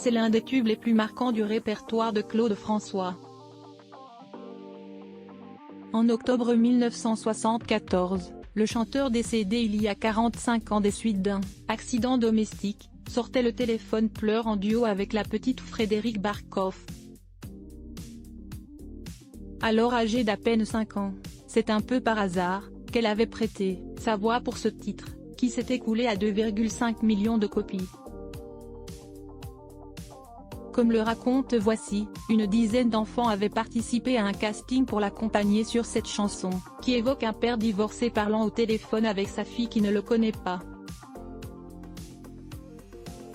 c'est l'un des tubes les plus marquants du répertoire de Claude François. En octobre 1974, le chanteur décédé il y a 45 ans des suites d'un accident domestique, sortait le téléphone pleurs en duo avec la petite Frédérique Barkhoff. Alors âgée d'à peine 5 ans, c'est un peu par hasard qu'elle avait prêté sa voix pour ce titre, qui s'est écoulé à 2,5 millions de copies. Comme le raconte Voici, une dizaine d'enfants avaient participé à un casting pour l'accompagner sur cette chanson, qui évoque un père divorcé parlant au téléphone avec sa fille qui ne le connaît pas.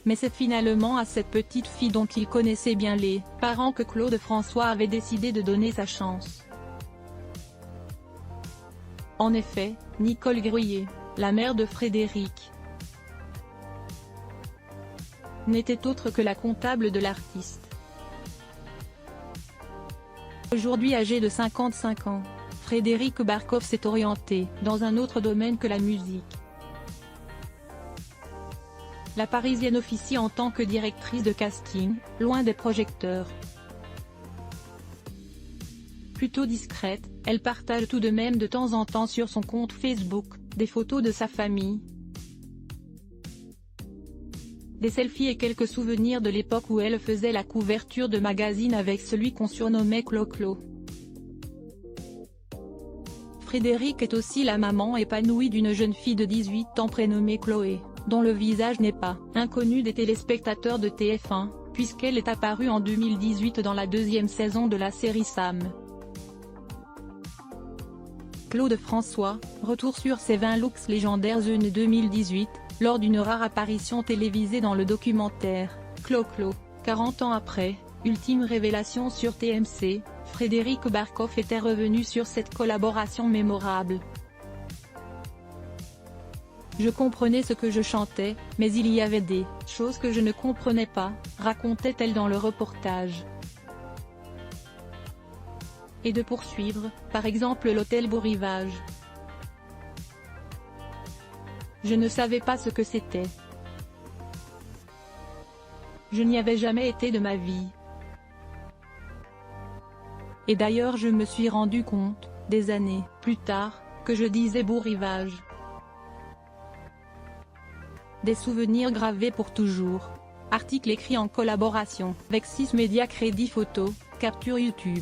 Mais c'est finalement à cette petite fille dont il connaissait bien les parents que Claude François avait décidé de donner sa chance. En effet, Nicole Gruyer, la mère de Frédéric, n'était autre que la comptable de l'artiste. Aujourd'hui âgée de 55 ans, Frédérique Barkhoff s'est orientée dans un autre domaine que la musique. La Parisienne officie en tant que directrice de casting, loin des projecteurs. Plutôt discrète, elle partage tout de même de temps en temps sur son compte Facebook, des photos de sa famille, des selfies et quelques souvenirs de l'époque où elle faisait la couverture de magazines avec celui qu'on surnommait Clo-Clo. Frédérique est aussi la maman épanouie d'une jeune fille de 18 ans prénommée Chloé, dont le visage n'est pas inconnu des téléspectateurs de TF1, puisqu'elle est apparue en 2018 dans la deuxième saison de la série Sam. Claude François, retour sur ses 20 looks légendaires en 2018, lors d'une rare apparition télévisée dans le documentaire « Clo-Clo ». 40 ans après, ultime révélation sur TMC, Frédérique Barkhoff était revenue sur cette collaboration mémorable. Je comprenais ce que je chantais, mais il y avait des choses que je ne comprenais pas, racontait-elle dans le reportage. Et de poursuivre, par exemple l'hôtel Beau Rivage. Je ne savais pas ce que c'était. Je n'y avais jamais été de ma vie. Et d'ailleurs je me suis rendu compte, des années plus tard, que je disais Beau Rivage. Des souvenirs gravés pour toujours. Article écrit en collaboration avec 6 médias. Crédit photo, capture YouTube.